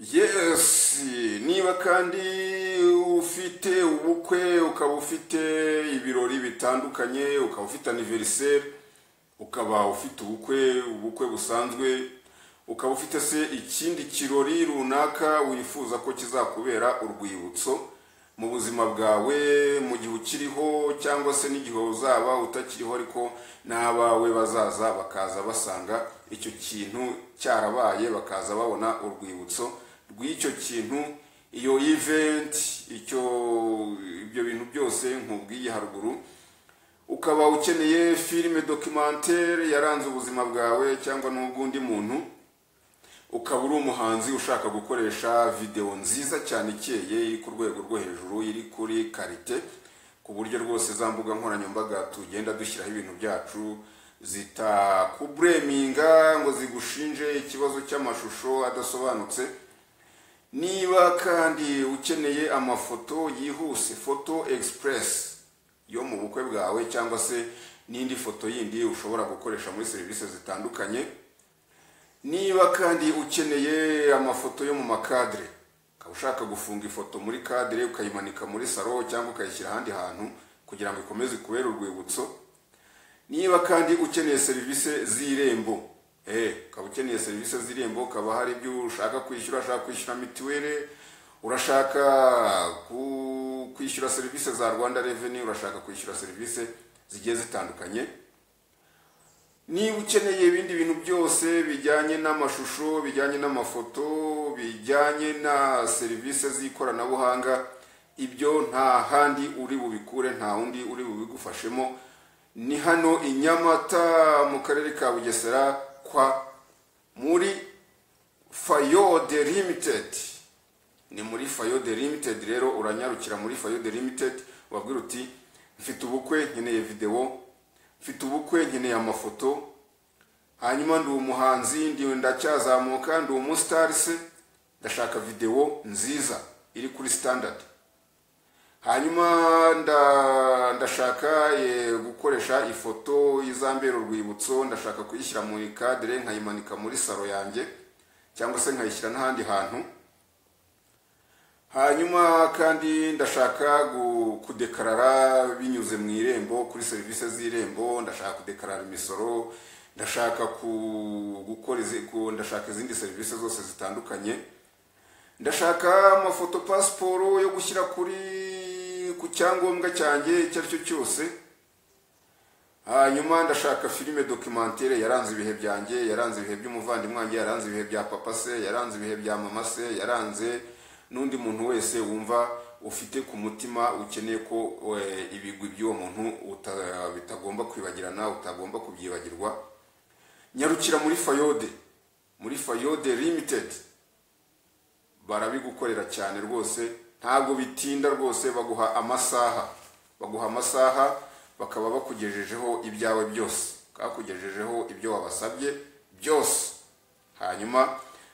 Yes, niba kandi ufite ubukwe, ukaba ufite ibirori bitandukanye, ukaba ufite anniversaire, ukaba ufite ubukwe busanzwe, ukaba ufite se ikindi kirori runaka wifuza ko kizakubera urwibutso mu buzima bwawe, mu gihe ukiriho cyangwa se n'igihe uzaba utakiriho, ariko n'abawe bazaza bakaza basanga icyo kintu cyarabaye, bakaza babona urwibutso rw'icyo kintu, iyo event, ibyo bintu byose nkubwiye haruguru. Ukaba ukeneye filime documentaire yaranze ubuzima bwawe cyangwa n'ubwundi muntu, ukaba uri umuhanzi ushaka gukoresha video nziza cyane ikeye, iri ku rwego rwo hejuru, iri kuri karite, ku buryo rwose za mbuga nkoranyambaga tugenda dushyiraho ibintu byacu zitakubureminga ngo zigushinje ikibazo cy'amashusho adasobanutse. Niba kandi ukeneye amafoto yihuse, photo express yo mu bukwe bwawe cyangwa se n'indi foto yindi ushobora gukoresha muri serivisi zitandukanye. Niba kandi ukeneye amafoto yo mu makadre, ukaba ushaka gufunga ifoto muri kadre ukayimanika muri salo cyangwa ukayishyira ahandi hantu kugira ngo ikomeze kubera urwibutso. Niba kandi ukeneye serivisi z'irembo, ukaba ukeneye serivisi z'irembo, ukaba hari ibyo ushaka kwishyura, ushaka kwishyura mituweli, urashaka kwishyura serivisi za Rwanda Revenue, urashaka kwishyura serivisi zigiye zitandukanye. Niba ukeneye ibindi bintu byose bijyanye n'amashusho, bijyanye n'amafoto, bijyanye na serivisi z'ikoranabuhanga, ibyo nta handi uri bubikure, nta wundi uri bubigufashemo. Ni hano i Nyamata mu karere ka Bugesera muri Fayode Limited. Ni muri Fayode Limited rero, uranyarukira muri Fayode Limited, wabwira uti mfite ubukwe nkeneye video, mfite ubukwe nkeneye amafoto, hanyuma ndi umuhanzi, ndacyazamuka, ndi umustar se, ndashaka video nziza iri kuri standard. Hanyuma ndashaka gukoresha ifoto izambera urwibutso, ndashaka kuyishyira muri kadre nkayimanika muri salo yanjye cyangwa se nkayishyira n'ahandi hantu. Hanyuma kandi ndashaka kudekarara binyuze mu irembo, kuri serivisi z'irembo, ndashaka kudekarara imisoro, ndashaka ndashaka izindi serivisi zose zitandukanye. Ndashaka amafoto passport yo gushyira ku cyangombwa cyanjye icyo ari cyo cyose. Hanyuma ndashaka filime documentaire yaranze ibihe byanjye, yaranze ibihe by'umuvandimwe wanjye, yaranze ibihe bya papa se, yaranze ibihe bya mama se, yaranze n'undi muntu wese wumva ufite ku mutima ukeneye ko ibigwi by'uwo muntu bitagomba kwibagirana, utagomba kubyibagirwa. Nyarukira muri Fayode Limited, barabigukorera cyane rwose, ntabwo bitinda rwose. Baguha amasaha bakaba bakugejejeho ibyawe byose, bakugejejeho ibyo wabasabye byose. Hanyuma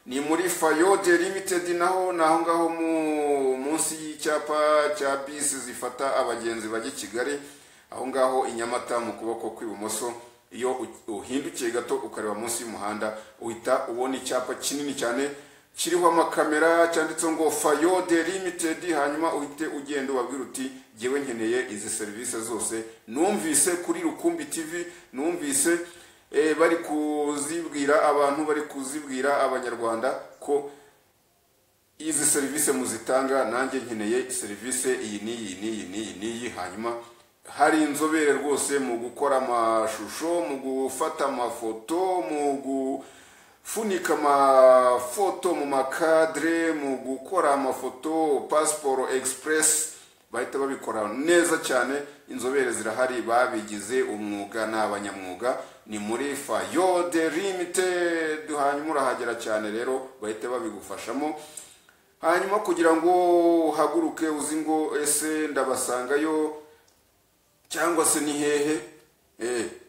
ni muri Fayode Limited, naho ngaho munsi y'icyapa cya bisi zifata abagenzi bajya Kigali, aho ngaho i Nyamata mu kuboko kw'ibumoso. Iyo uhindukiye gato ukareba munsi y'umuhanda, uhita ubona icyapa kinini cyane kiriho amakamera cyanditseho ngo Fayode Limited. Hanyuma uhite ugenda ubabwira uti jyewe nkeneye izi serivisi zose, numvise kuri Rukumbi TV, numvise bari kuzibwira abantu, bari kuzibwira abanyarwanda ko izi serivisi muzitanga, nanjye nkeneye serivisi iyi n'iyi. Hanyuma hari inzobere rwose mu gukora amashusho, mu gufata amafoto, mu gufunika amafoto mu makadre, mu gukora amafoto passport express, bahita babikora neza cyane. Inzobere zirahari, babigize umwuga n'abanyamwuga. Ni muri Fayode Limited. Hanyuma urahagera cyane rero, bahita babigufashamo. Hanyuma kugira ngo uhaguruke uzi ngo ese ndabasangayo cyangwa se ni hehe,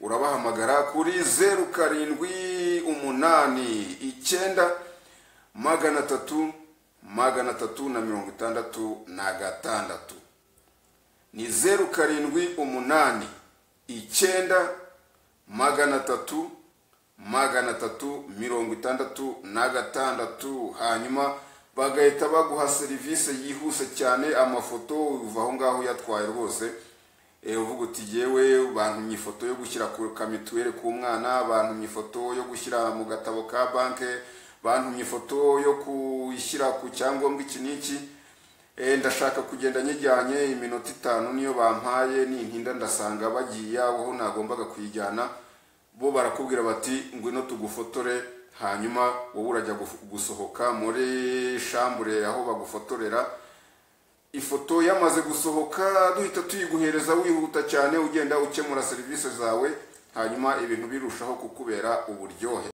urabahamagara kuri 0789 ni 0789 366. Hanyuma bagahita baguha serivisi yihuse cyane, amafoto uva aho ngaho yatwaye rwose. Uvuga uti yewe bantumye ifoto yo gushyira ku kamituweli k'umwana, bantumye ifoto yo gushyira mu gatabo ka banke, bantumye ifoto yo kuyishyira ku cyangombwa iki n'iki, ndashaka kugenda nyijyanye iminota 5 niyo bampaye, nintinda ndasanga bagiye aho nagombaga kuyijyana. Bo barakubwira bati ngwino tugufotore, hanyuma wowe urajya gusohoka muri shambure aho bagufotorera. Ifoto yamaze gusohoka duhita tuyiguhereza wihuta cyane, ugenda ukemura serivisi zawe, hanyuma ibintu birushaho kukubera uburyohe.